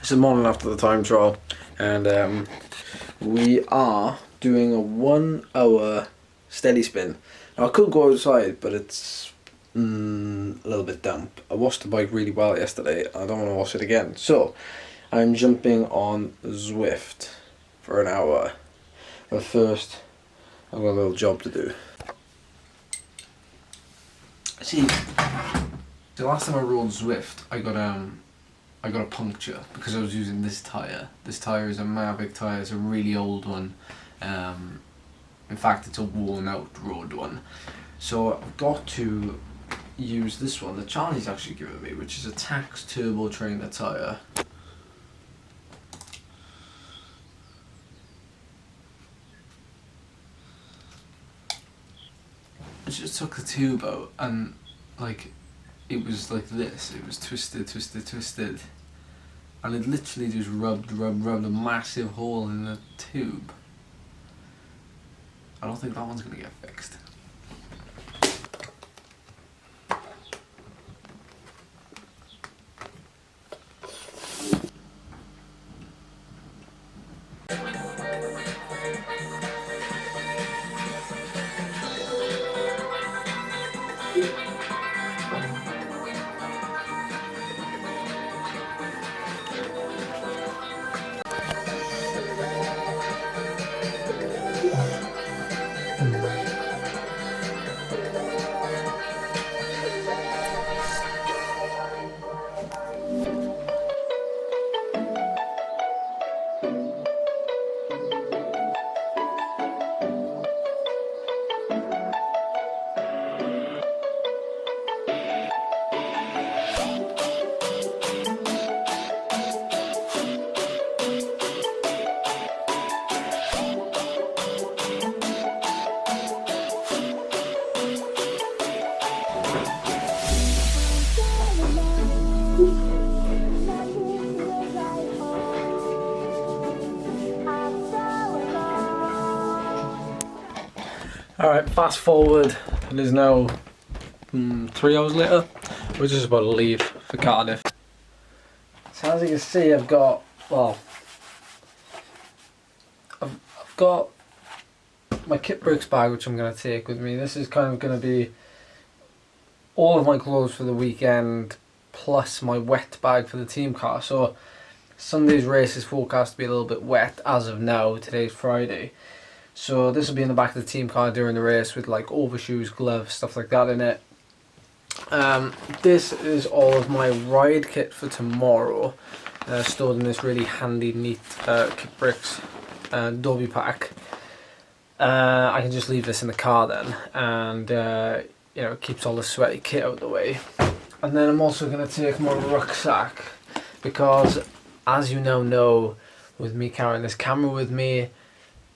It's the morning after the time trial, and we are doing a 1 hour steady spin. Now I could go outside, but it's a little bit damp. I washed the bike really well yesterday. I don't want to wash it again, so I'm jumping on Zwift for an hour. But first, I've got a little job to do. See, the last time I rode Zwift, I got a puncture because I was using this tyre. This tyre is a Mavic tyre. It's a really old one. In fact, it's a worn out road one. So I've got to use this one that Charlie's actually given me, which is a Tax Turbo Trainer tyre. I just took the tube out and like it was like this. It was twisted, and it literally just rubbed a massive hole in the tube. I don't think that one's gonna get fixed. Alright, fast forward, it is now 3 hours later. We're just about to leave for Cardiff. So as you can see, I've got my kit bricks bag, which I'm going to take with me. This is kind of going to be all of my clothes for the weekend, plus my wet bag for the team car. So Sunday's race is forecast to be a little bit wet as of now. Today's Friday. So this will be in the back of the team car during the race with like overshoes, gloves, stuff like that in it. This is all of my ride kit for tomorrow, stored in this really handy, neat kit bricks Dobby pack. I can just leave this in the car then, and you know, it keeps all the sweaty kit out of the way. And then I'm also going to take my rucksack because, as you now know, with me carrying this camera with me,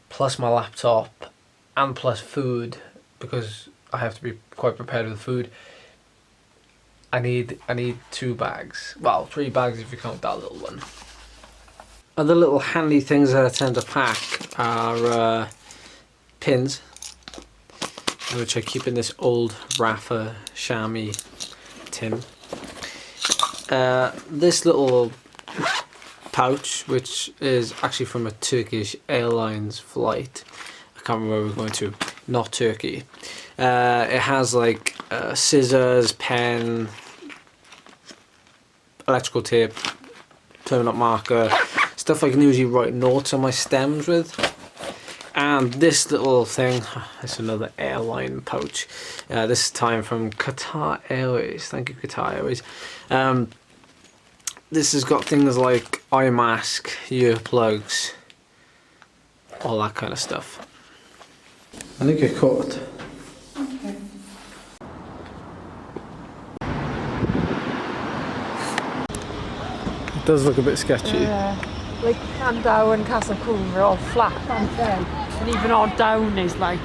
plus my laptop, and plus food, because I have to be quite prepared with food, I need 2 bags. Well, 3 bags if you count that little one. Other little handy things that I tend to pack are pins, which I keep in this old Rafa chamois tin. This little pouch, which is actually from a Turkish Airlines flight. I can't remember where we're going to. Not Turkey. It has like scissors, pen, electrical tape, permanent marker, stuff I can usually write notes on my stems with. And this little thing, it's another airline pouch. This time from Qatar Airways. Thank you, Qatar Airways. This has got things like eye mask, earplugs, all that kind of stuff. I think you're caught. Okay. It does look a bit sketchy. Yeah, like Candow and Castle Coombe are all flat, aren't they? And even our down is like,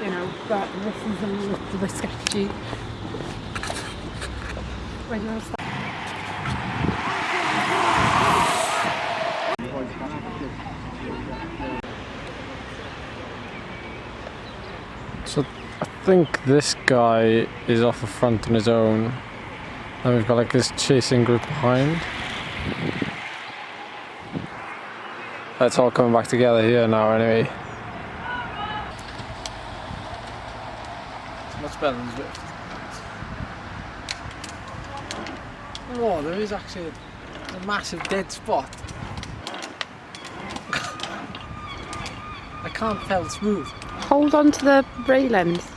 you know, but this is a little bit sketchy. Where do you want to start? So I think this guy is off the front on his own, and we've got like this chasing group behind. It's all coming back together here now anyway. It's much better than Zwift. Oh, there is actually a massive dead spot. I can't tell smooth. Hold on to the railings.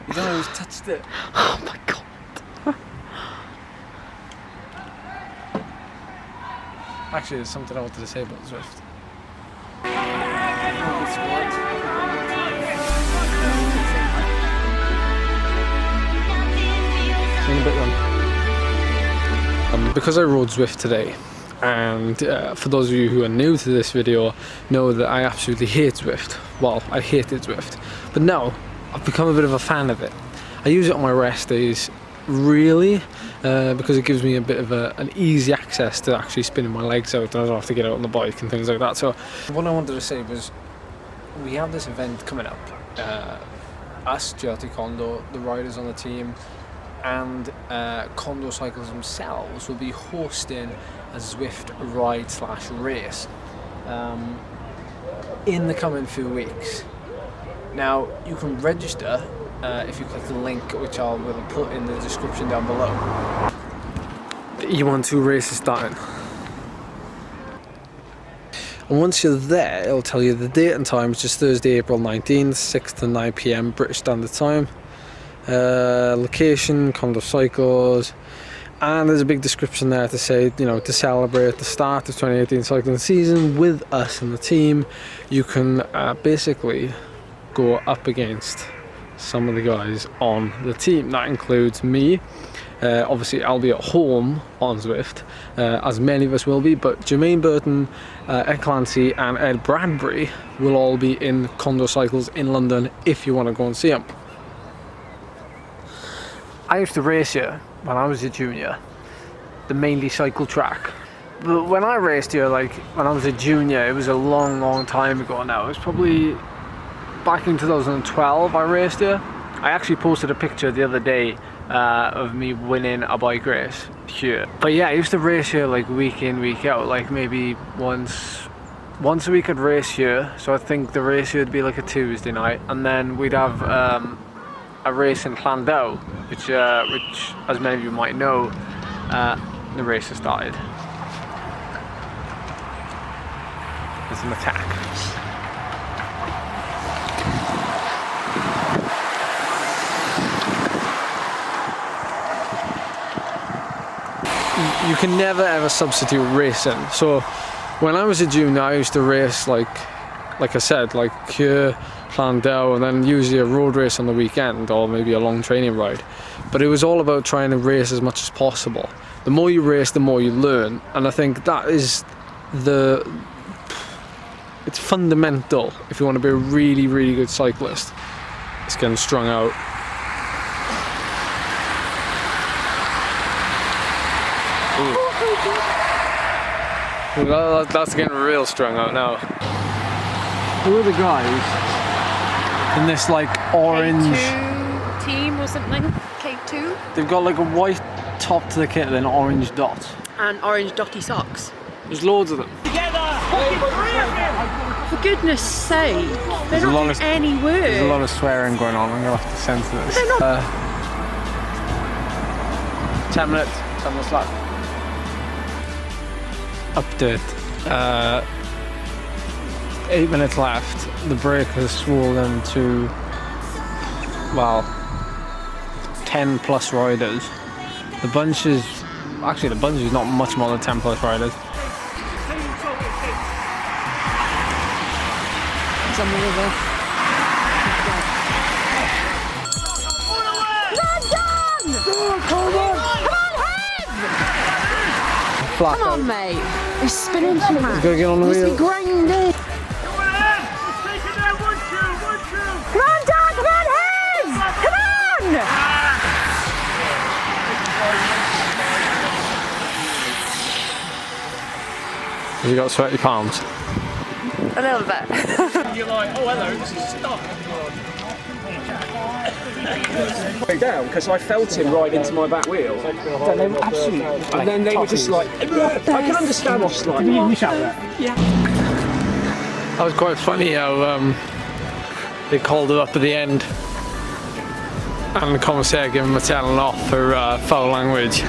You don't know who's touched it. Oh my god. Actually, there's something I wanted to say about Zwift. In a bit then. Because I rode Zwift today, and for those of you who are new to this video, know that I absolutely hate Zwift. Well, I hated Zwift, but now I've become a bit of a fan of it. I use it on my rest days, really, because it gives me a bit of an easy access to actually spinning my legs out, and I don't have to get out on the bike and things like that. So what I wanted to say was, we have this event coming up. Us, JLT Condor, the riders on the team, and Condor Cycles themselves will be hosting a Zwift ride/race in the coming few weeks. Now, you can register if you click the link, which I will put in the description down below. The E12 race is starting. And once you're there, it'll tell you the date and time, which is Thursday, April 19th, 6 to 9 PM British Standard Time. Location, Condor Cycles, and there's a big description there to say, you know, to celebrate the start of 2018 cycling season with us and the team. You can basically go up against some of the guys on the team. That includes me. Obviously I'll be at home on Zwift, as many of us will be, but Jermaine Burton, Ed Clancy and Ed Bradbury will all be in Condor Cycles in London if you want to go and see them. I used to race here when I was a junior, the mainly cycle track. But when I raced here, like when I was a junior, it was a long time ago now. It was probably back in 2012 I raced here. I actually posted a picture the other day of me winning a bike race here. But yeah, I used to race here like week in, week out, like maybe once a week I'd race here. So I think the race here would be like a Tuesday night, and then we'd have a race in Llandau, which as many of you might know, the race has started. There's an attack. You can never ever substitute racing. So when I was a junior, I used to race like I said, like here, Llandau, and then usually a road race on the weekend, or maybe a long training ride. But it was all about trying to race as much as possible. The more you race, the more you learn, and I think that is it's fundamental if you want to be a really good cyclist. It's getting strung out. Well, that's getting real strung out now. Who are the guys in this like orange K2 team or something? K2? They've got like a white top to the kit and an orange dot. And orange dotty socks. There's loads of them. For goodness sake, they're not doing any work. There's a lot of swearing going on. I'm going to have to censor this. 10 minutes. 10 minutes left. Update. 8 minutes left. The break has swollen to, well, 10 plus riders. The bunch is not much more than 10 plus riders. It's on the river. Come on, mate. He's spinning too much. He's got to get on the wheel. He's grinding. Come on, Dad, come on, Hez! Come on! Have you got sweaty palms? A little bit. You're like, oh hello, this is stuck. down because I felt him ride into my back wheel. Then they were absolutely, and then they were just like, I can understand what's like. Yeah. That was quite funny how they called it up at the end, and the commissaire gave him a telling off for foul language.